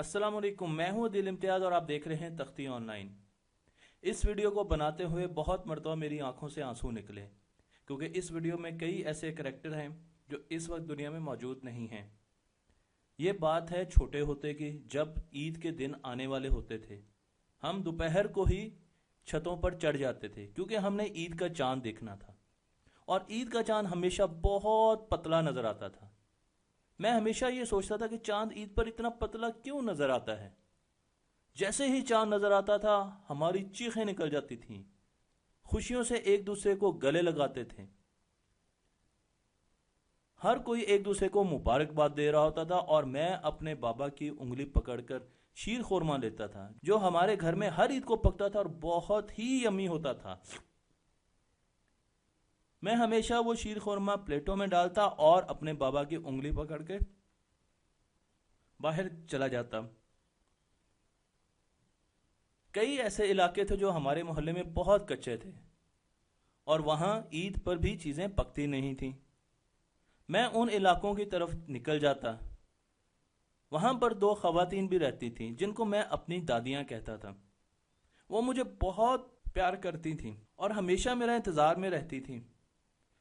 अस्सलाम वालेकुम, मैं हूं दिल इम्तियाज़ और आप देख रहे हैं तख्ती ऑनलाइन। इस वीडियो को बनाते हुए बहुत मरतबा मेरी आंखों से आंसू निकले, क्योंकि इस वीडियो में कई ऐसे करैक्टर हैं जो इस वक्त दुनिया में मौजूद नहीं हैं। ये बात है छोटे होते की, जब ईद के दिन आने वाले होते थे। हम दोपहर को ही छतों पर चढ़ जाते थे क्योंकि हमने ईद का चांद देखना था, और ईद का चांद हमेशा बहुत पतला नजर आता था। मैं हमेशा ये सोचता था कि चांद ईद पर इतना पतला क्यों नजर आता है। जैसे ही चांद नजर आता था हमारी चीखें निकल जाती थीं, खुशियों से एक दूसरे को गले लगाते थे। हर कोई एक दूसरे को मुबारकबाद दे रहा होता था, और मैं अपने बाबा की उंगली पकड़कर शीर खोरमा लेता था, जो हमारे घर में हर ईद को पकता था और बहुत ही यम्मी होता था। मैं हमेशा वो शीर खोरमा प्लेटों में डालता और अपने बाबा की उंगली पकड़ के बाहर चला जाता। कई ऐसे इलाके थे जो हमारे मोहल्ले में बहुत कच्चे थे, और वहां ईद पर भी चीजें पकती नहीं थी। मैं उन इलाकों की तरफ निकल जाता। वहां पर दो खवातीन भी रहती थीं जिनको मैं अपनी दादियां कहता था। वो मुझे बहुत प्यार करती थीं और हमेशा मेरा इंतजार में रहती थीं।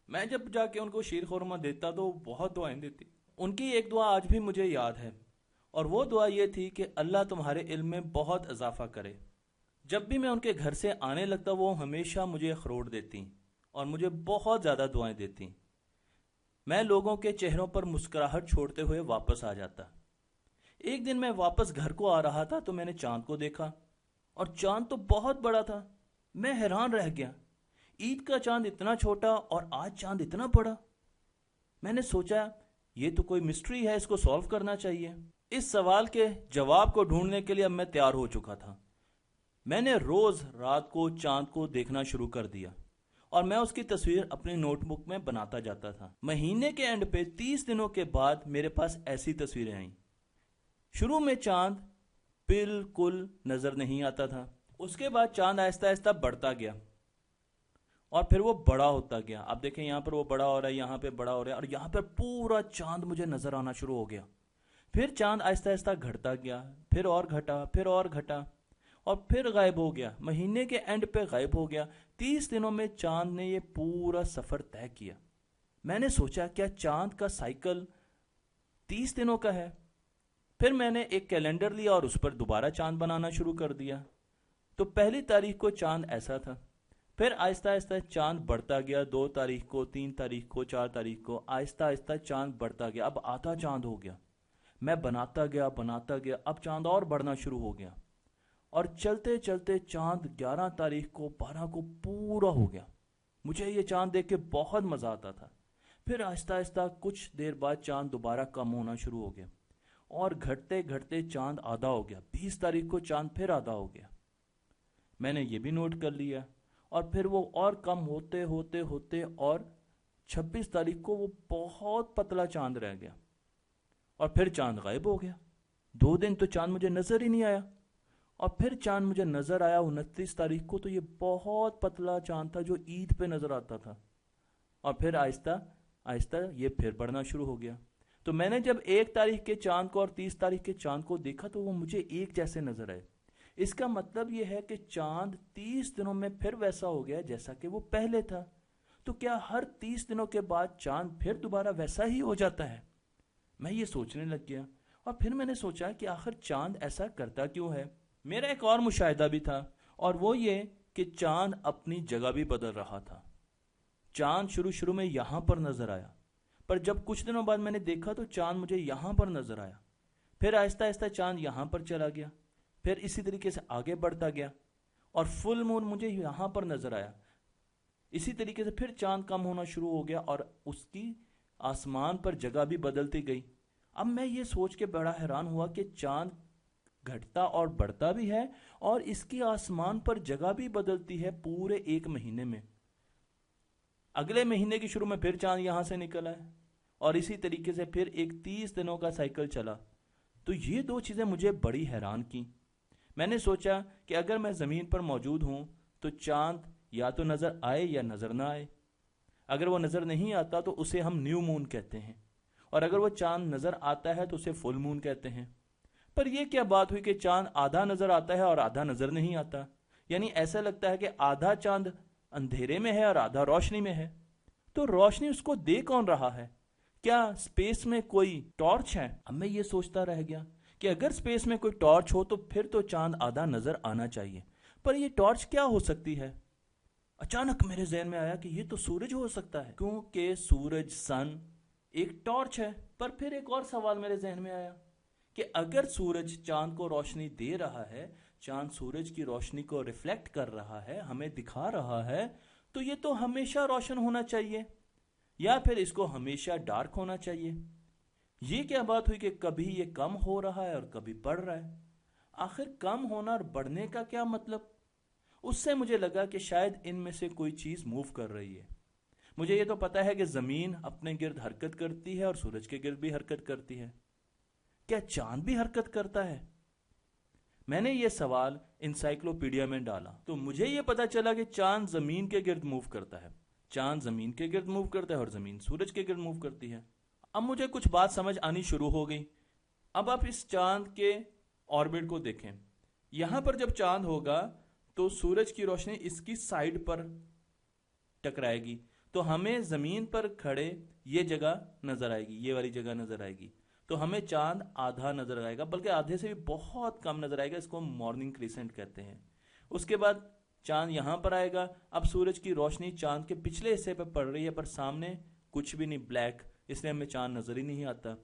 मैं जब जाके उनको शीर खोरमा देता तो बहुत दुआएं देती। उनकी एक दुआ आज भी मुझे याद है, और वो दुआ ये थी कि अल्लाह तुम्हारे इल्म में बहुत इजाफा करे। जब भी मैं उनके घर से आने लगता वो हमेशा मुझे अखरोट देती और मुझे बहुत ज़्यादा दुआएं देती। मैं लोगों के चेहरों पर मुस्कुराहट छोड़ते हुए वापस आ जाता। एक दिन मैं वापस घर को आ रहा था तो मैंने चांद को देखा, और चांद तो बहुत बड़ा था। मैं हैरान रह गया, ईद का चांद इतना छोटा और आज चांद इतना बड़ा। मैंने सोचा ये तो कोई मिस्ट्री है, इसको सॉल्व करना चाहिए। इस सवाल के जवाब को ढूंढने के लिए अब मैं तैयार हो चुका था। मैंने रोज रात को चांद को देखना शुरू कर दिया, और मैं उसकी तस्वीर अपनी नोटबुक में बनाता जाता था। महीने के एंड पे 30 दिनों के बाद मेरे पास ऐसी तस्वीरें आईं। शुरू में चांद बिल्कुल नजर नहीं आता था, उसके बाद चांद आहिस्ता आहिस्ता बढ़ता गया, और फिर वो बड़ा होता गया। आप देखें यहाँ पर वो बड़ा हो रहा है, यहाँ पे बड़ा हो रहा है, और यहाँ पर पूरा चांद मुझे नजर आना शुरू हो गया। फिर चांद आहिस्ता आहिस्ता घटता गया, फिर और घटा, फिर और घटा, और फिर गायब हो गया। महीने के एंड पे गायब हो गया। 30 दिनों में चांद ने ये पूरा सफर तय किया। मैंने सोचा क्या चांद का साइकिल 30 दिनों का है? फिर मैंने एक कैलेंडर लिया और उस पर दोबारा चांद बनाना शुरू कर दिया। तो पहली तारीख को चांद ऐसा था, फिर आहिस्ता आहिस्ता चांद बढ़ता गया। 2 तारीख को, 3 तारीख को, 4 तारीख को, आहिस्ता आहिस्ता चांद बढ़ता गया। अब आधा चांद हो गया। मैं बनाता गया, अब चांद और बढ़ना शुरू हो गया, और चलते चलते चांद 11 तारीख को, 12 को पूरा हो गया। मुझे ये चांद देख के बहुत मजा आता था। फिर आहिस्ता आहिस्ता कुछ देर बाद चांद दोबारा कम होना शुरू हो गया, और घटते घटते चांद आधा हो गया। 20 तारीख को चांद फिर आधा हो गया। मैंने ये भी नोट कर लिया, और फिर वो और कम होते होते होते और 26 तारीख को वो बहुत पतला चांद रह गया, और फिर चांद गायब हो गया। 2 दिन तो चांद मुझे नजर ही नहीं आया, और फिर चांद मुझे नजर आया 29 तारीख को। तो ये बहुत पतला चांद था जो ईद पे नजर आता था, और फिर आहिस्ता आहिस्ता ये फिर बढ़ना शुरू हो गया। तो मैंने जब 1 तारीख के चांद को और 30 तारीख के चांद को देखा तो वो मुझे एक जैसे नजर आए। इसका मतलब ये है कि चांद 30 दिनों में फिर वैसा हो गया जैसा कि वो पहले था। तो क्या हर 30 दिनों के बाद चांद फिर दोबारा वैसा ही हो जाता है? मैं ये सोचने लग गया, और फिर मैंने सोचा कि आखिर चांद ऐसा करता क्यों है। मेरा एक और मुशाहिदा भी था, और वो ये कि चांद अपनी जगह भी बदल रहा था। चांद शुरू शुरू में यहां पर नजर आया, पर जब कुछ दिनों बाद मैंने देखा तो चांद मुझे यहां पर नजर आया। फिर आहिस्ता आहिस्ता चांद यहां पर चला गया, फिर इसी तरीके से आगे बढ़ता गया, और फुल मून मुझे यहां पर नजर आया। इसी तरीके से फिर चांद कम होना शुरू हो गया, और उसकी आसमान पर जगह भी बदलती गई। अब मैं ये सोच के बड़ा हैरान हुआ कि चांद घटता और बढ़ता भी है, और इसकी आसमान पर जगह भी बदलती है पूरे 1 महीने में। अगले महीने की शुरू में फिर चांद यहां से निकल आए, और इसी तरीके से फिर एक 30 दिनों का साइकिल चला। तो ये 2 चीजें मुझे बड़ी हैरान की। मैंने सोचा कि अगर मैं जमीन पर मौजूद हूं तो चांद या तो नजर आए या नजर ना आए। अगर वो नजर नहीं आता तो उसे हम न्यू मून कहते हैं, और अगर वो चांद नजर आता है तो उसे फुल मून कहते हैं। پر یہ کیا بات ہوئی کہ چاند آدھا نظر آتا ہے اور آدھا نظر نہیں آتا؟ یعنی ایسا لگتا ہے کہ آدھا چاند اندھیرے میں ہے اور آدھا روشنی میں ہے۔ تو روشنی اس کو دے کون رہا ہے؟ کیا اسپیس میں کوئی ٹارچ ہے؟ اب میں یہ سوچتا رہ گیا کہ اگر اسپیس میں کوئی ٹارچ ہو تو پھر تو چاند آدھا نظر آنا چاہیے، پر یہ ٹارچ کیا ہو سکتی ہے؟ اچانک میرے ذہن میں آیا کہ یہ تو سورج ہو سکتا ہے، کیونکہ سورج سن ایک ٹارچ ہے۔ پر پھر ایک اور سوال میرے ذہن میں آیا کہ اگر سورج چاند کو روشنی دے رہا ہے، چاند سورج کی روشنی کو ریفلیکٹ کر رہا ہے، ہمیں دکھا رہا ہے، تو یہ تو ہمیشہ روشن ہونا چاہیے، یا پھر اس کو ہمیشہ ڈارک ہونا چاہیے۔ یہ کیا بات ہوئی کہ کبھی یہ کم ہو رہا ہے اور کبھی بڑھ رہا ہے؟ آخر کم ہونا اور بڑھنے کا کیا مطلب؟ اس سے مجھے لگا کہ شاید ان میں سے کوئی چیز موو کر رہی ہے۔ مجھے یہ تو پتا ہے کہ زمین اپنے گرد حرکت کرتی ہے اور سورج کے گرد بھی حرکت کرتی ہے، کیا چاند بھی حرکت کرتا ہے؟ میں نے یہ سوال انسائکلوپیڈیا میں ڈالا تو مجھے یہ پتا چلا کہ چاند زمین کے گرد موو کرتا ہے، چاند زمین کے گرد موو کرتا ہے اور زمین سورج کے گرد موو کرتی ہے۔ اب مجھے کچھ بات سمجھ آنی شروع ہو گئی۔ اب آپ اس چاند کے آربٹ کو دیکھیں، یہاں پر جب چاند ہوگا تو سورج کی روشنی اس کی سائیڈ پر ٹکرائے گی، تو ہمیں زمین پر کھڑے یہ جگہ نظر آئے گی، یہ والی جگہ نظر آئے گی، تو ہمیں چاند آدھا نظر آئے گا، بلکہ آدھے سے بھی بہت کم نظر آئے گا، اس کو ہم مارننگ کریسنٹ کہتے ہیں۔ اس کے بعد چاند یہاں پر آئے گا، اب سورج کی روشنی چاند کے پچھلے حصے پہ پڑ رہی ہے، پر سامنے کچھ بھی نہیں، بلیک، اس لیے ہمیں چاند نظر ہی نہیں آتا۔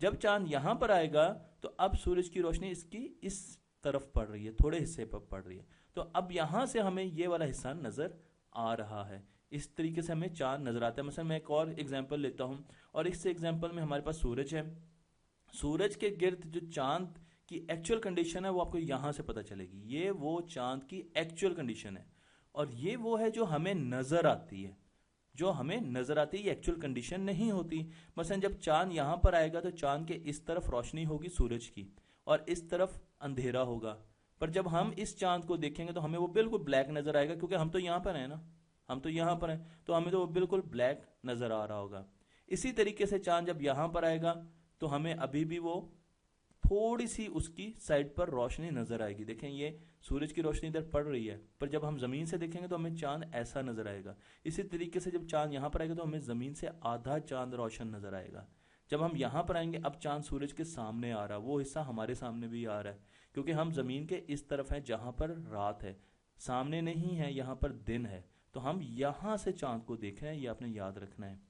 جب چاند یہاں پر آئے گا تو اب سورج کی روشنی اس کی اس طرف پڑ رہی ہے، تھوڑے حصے پر پڑ رہی ہے، تو اب یہاں سے ہمیں یہ والا حصہ نظر آ رہا ہے۔ اس طریقے سے ہمیں چاند نظر آتا ہے۔ مثلا میں ایک اور ایگزامپل لیتا ہوں، اور اس سے ایگزامپل میں ہمارے پاس سورج ہے، سورج کے گرد جو چاند کی ایکچوئل کنڈیشن ہے وہ آپ کو یہاں سے پتہ چلے گی، یہ وہ چاند کی ایکچوئل کنڈیشن ہے، اور یہ وہ ہے جو ہمیں نظر آتی ہے، جو ہمیں نظر آتی ہے، یہ ایکچوئل کنڈیشن نہیں ہوتی۔ مثلا جب چاند یہاں پر آئے گا تو چاند کے اس طرف روشنی ہوگی سورج کی اور اس طرف اندھیرا ہوگا، پر جب ہم اس چاند کو دیکھیں گے تو ہمیں وہ بالکل بلیک نظر آئے گا، کیونکہ ہم تو یہاں پر ہیں نا، ہم تو یہاں پر ہیں، تو ہمیں تو وہ بالکل بلیک نظر آ رہا ہوگا۔ اسی طریقے سے چاند جب یہاں پر آئے گا تو ہمیں ابھی بھی وہ تھوڑی سی اس کی سائڈ پر روشنی نظر آئے گی۔ دیکھیں یہ سورج کی روشنی ادھر پڑ رہی ہے، پر جب ہم زمین سے دیکھیں گے تو ہمیں چاند ایسا نظر آئے گا۔ اسی طریقے سے جب چاند یہاں پر آئے گا تو ہمیں زمین سے آدھا چاند روشن نظر آئے گا۔ جب ہم یہاں پر آئیں گے، اب چاند سورج کے سامنے آ رہا ہے، وہ حصہ ہمارے سامنے بھی آ رہا ہے، کیونکہ ہم زمین کے اس طرف ہیں جہاں پر رات ہے، سامنے نہیں ہے، یہاں پر دن ہے، تو ہم یہاں سے چاند کو دیکھ رہے ہیں، یہ آپ نے یاد رکھنا ہے۔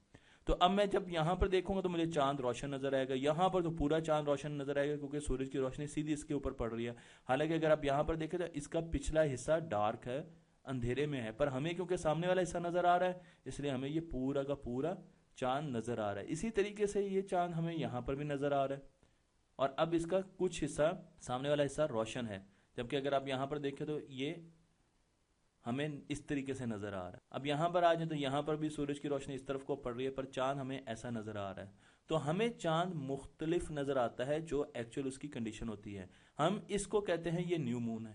تو اب میں جب یہاں پر دیکھوں گا تو مجھے چاند روشن نظر آئے گا، یہاں پر تو پورا چاند روشن نظر آئے گا کیونکہ سورج کی روشنی سیدھی اس کے اوپر پڑ رہی ہے۔ حالانکہ اگر آپ یہاں پر دیکھیں تو اس کا پچھلا حصہ ڈارک ہے، اندھیرے میں ہے، پر ہمیں کیونکہ سامنے والا حصہ نظر آ رہا ہے اس لیے ہمیں یہ پورا کا پورا چاند نظر آ رہا ہے۔ اسی طریقے سے یہ چاند ہمیں یہاں پر بھی نظر آ رہا ہے، اور اب اس کا کچھ حصہ، سامنے والا حصہ روشن ہے، جبکہ اگر آپ یہاں پر دیکھیں تو یہ ہمیں اس طریقے سے نظر آ رہا ہے۔ اب یہاں پر آ جائیں تو یہاں پر بھی سورج کی روشنی اس طرف کو پڑ رہی ہے، پر چاند ہمیں ایسا نظر آ رہا ہے۔ تو ہمیں چاند مختلف نظر آتا ہے جو ایکچوئل اس کی کنڈیشن ہوتی ہے۔ ہم اس کو کہتے ہیں یہ نیو مون ہے،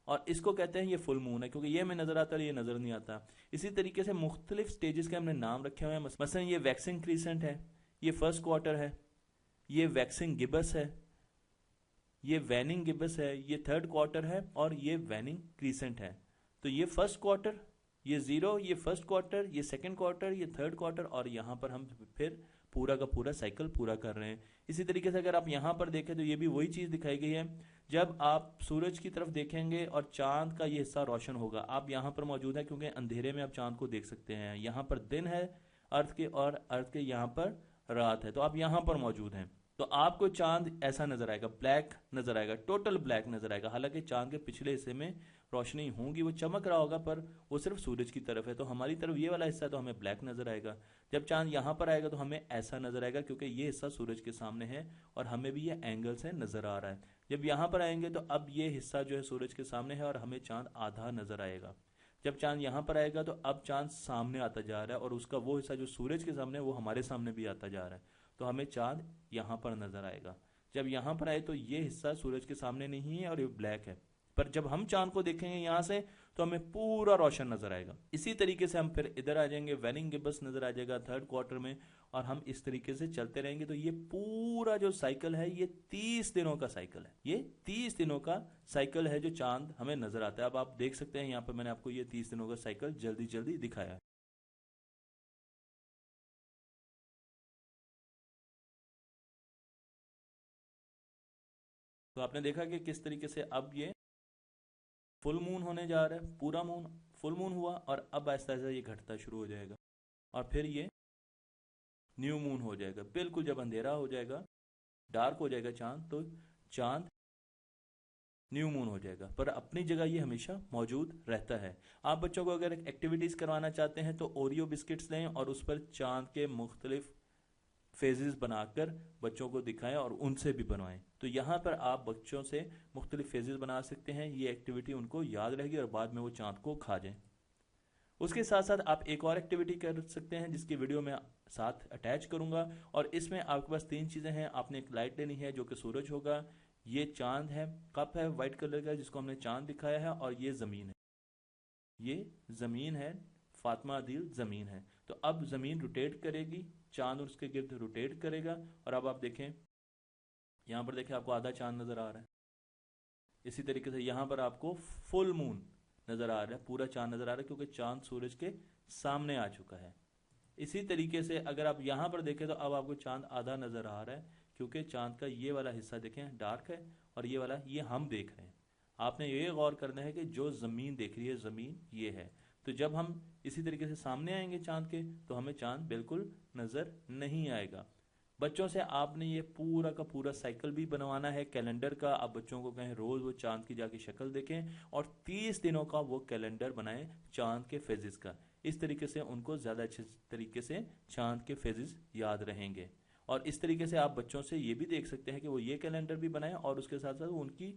اور اس کو کہتے ہیں یہ فل مون ہے، کیونکہ یہ ہمیں نظر آتا ہے اور یہ نظر نہیں آتا۔ اسی طریقے سے مختلف سٹیجز کے ہم نے نام رکھے ہوئے ہیں، مثلا یہ ویکسنگ کریسنٹ ہے، یہ فرسٹ کوارٹر ہے، یہ ویکسنگ گبس ہے، یہ ویننگ گبس ہے، یہ تھرڈ کوارٹر ہے، اور یہ ویننگ کریسنٹ ہے۔ تو یہ فرسٹ کوارٹر، یہ زیرو، یہ فرسٹ کوارٹر، یہ سیکنڈ کوارٹر، یہ تھرڈ کوارٹر، اور یہاں پر ہم پھر پورا کا پورا سائیکل پورا کر رہے ہیں۔ اسی طریقے سے اگر آپ یہاں پر دیکھیں تو یہ بھی وہی چیز دکھائی گئی ہے۔ جب آپ سورج کی طرف دیکھیں گے اور چاند کا یہ حصہ روشن ہوگا، آپ یہاں پر موجود ہیں کیونکہ اندھیرے میں آپ چاند کو دیکھ سکتے ہیں، یہاں پر دن ہے ارتھ کے، اور ارتھ کے یہاں پر رات ہے، تو آپ یہاں پر موجود ہیں، تو آپ کو چاند ایسا نظر آئے گا، بلیک نظر آئے گا، ٹوٹل بلیک نظر آئے گا۔ حالانکہ چاند کے پچھلے حصے میں روشنی ہوگی، وہ چمک رہا ہوگا، پر وہ صرف سورج کی طرف ہے، تو ہماری طرف یہ والا حصہ تو ہمیں بلیک نظر آئے گا۔ جب چاند یہاں پر آئے گا تو ہمیں ایسا نظر آئے گا، کیونکہ یہ حصہ سورج کے سامنے ہے اور ہمیں بھی یہ اینگل سے نظر آ رہا ہے۔ جب یہاں پر آئیں گے تو اب یہ حصہ جو ہے سورج کے سامنے ہے اور ہمیں چاند آدھا نظر آئے گا۔ جب چاند یہاں پر آئے گا تو اب چاند سامنے آتا جا رہا ہے، اور اس کا وہ حصہ جو سورج کے سامنے ہے وہ ہمارے سامنے بھی آتا جا رہا ہے، تو ہمیں چاند یہاں پر نظر آئے گا۔ جب یہاں پر آئے تو یہ حصہ سورج کے سامنے نہیں ہے اور یہ بلیک ہے، पर जब हम चांद को देखेंगे यहाँ से तो हमें पूरा रोशन नजर आएगा। इसी तरीके से हम फिर इधर आ जाएंगे, वेनिंग गिब्बस नजर आ जाएगा 3rd क्वार्टर में, और हम इस तरीके से चलते रहेंगे। तो ये पूरा जो साइकिल है ये 30 दिनों का साइकिल है, ये 30 दिनों का साइकिल है जो चांद हमें नजर आता है। अब आप देख सकते हैं यहाँ पर मैंने आपको ये 30 दिनों का साइकिल जल्दी जल्दी दिखाया है। तो आपने देखा कि किस तरीके से अब ये फुल मून होने जा रहा है, पूरा मून फुल मून हुआ, और अब आहिस्ता आहिस्ता ये घटता शुरू हो जाएगा और फिर ये न्यू मून हो जाएगा। बिल्कुल जब अंधेरा हो जाएगा, डार्क हो जाएगा चांद, तो चांद न्यू मून हो जाएगा, पर अपनी जगह ये हमेशा मौजूद रहता है। आप बच्चों को अगर एक्टिविटीज करवाना चाहते हैं तो ओरियो बिस्किट्स लें और उस पर चांद के मुख्तलिफ फेजेस बनाकर बच्चों को दिखाएं और उनसे भी बनवाएं। तो यहाँ पर आप बच्चों से मुख्तलिफ फेजेस बना सकते हैं, ये एक्टिविटी उनको याद रहेगी और बाद में वो चांद को खा जाएं। उसके साथ साथ आप एक और एक्टिविटी कर सकते हैं जिसकी वीडियो मैं साथ अटैच करूंगा, और इसमें आपके पास 3 चीज़ें हैं। आपने एक लाइट लेनी है जो कि सूरज होगा, ये चांद है, कप है वाइट कलर का जिसको हमने चांद दिखाया है, और ये ज़मीन है, ये ज़मीन है, फातिमा आदिल ज़मीन है। तो अब ज़मीन रोटेट करेगी, चांद उसके गिर्द रोटेट करेगा, और अब आप देखें यहाँ पर देखें आपको आधा चांद नज़र आ रहा है। इसी तरीके से यहाँ पर आपको फुल मून नज़र आ रहा है, पूरा चांद नज़र आ रहा है क्योंकि चांद सूरज के सामने आ चुका है। इसी तरीके से अगर आप यहाँ पर देखें तो अब आपको चांद आधा नज़र आ रहा है क्योंकि चांद का ये वाला हिस्सा देखें डार्क है और ये वाला ये हम देख रहे हैं। आपने ये गौर करना है कि जो ज़मीन देख रही है ज़मीन ये है। तो जब हम इसी तरीके से सामने आएंगे चांद के तो हमें चांद बिल्कुल नज़र नहीं आएगा। बच्चों से आपने ये पूरा का पूरा साइकिल भी बनवाना है कैलेंडर का। आप बच्चों को कहें रोज़ वो चांद की जाके शक्ल देखें और 30 दिनों का वो कैलेंडर बनाएं चांद के फेजेस का। इस तरीके से उनको ज़्यादा अच्छे तरीके से चांद के फेजेस याद रहेंगे। और इस तरीके से आप बच्चों से ये भी देख सकते हैं कि वो ये कैलेंडर भी बनाएं और उसके साथ साथ उनकी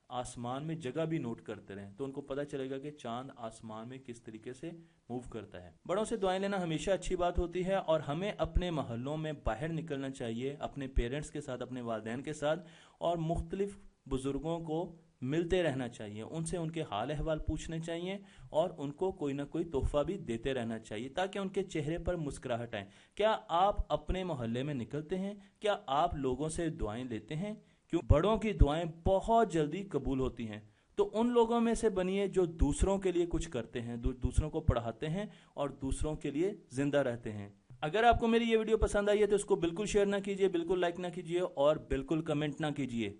आसमान में जगह भी नोट करते रहें, तो उनको पता चलेगा कि चांद आसमान में किस तरीके से मूव करता है। बड़ों से दुआएं लेना हमेशा अच्छी बात होती है और हमें अपने मोहल्लों में बाहर निकलना चाहिए अपने पेरेंट्स के साथ, अपने वालिदैन के साथ, और मुख्तलिफ बुजुर्गों को मिलते रहना चाहिए, उनसे उनके हाल अहवाल पूछने चाहिए और उनको कोई ना कोई तोहफा भी देते रहना चाहिए ताकि उनके चेहरे पर मुस्कुराहट आए। क्या आप अपने मोहल्ले में निकलते हैं? क्या आप लोगों से दुआएं लेते हैं? क्यों बड़ों की दुआएं बहुत जल्दी कबूल होती हैं। तो उन लोगों में से बनिए जो दूसरों के लिए कुछ करते हैं, दूसरों को पढ़ाते हैं और दूसरों के लिए जिंदा रहते हैं। अगर आपको मेरी ये वीडियो पसंद आई है तो इसको बिल्कुल शेयर ना कीजिए, बिल्कुल लाइक ना कीजिए और बिल्कुल कमेंट ना कीजिए,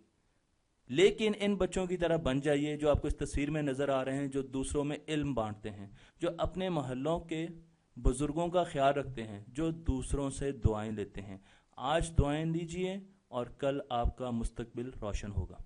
लेकिन इन बच्चों की तरह बन जाइए जो आपको इस तस्वीर में नज़र आ रहे हैं, जो दूसरों में इल्म बांटते हैं, जो अपने मोहल्लों के बुजुर्गों का ख्याल रखते हैं, जो दूसरों से दुआएं लेते हैं। आज दुआएं लीजिए और कल आपका मुस्तकबिल रोशन होगा।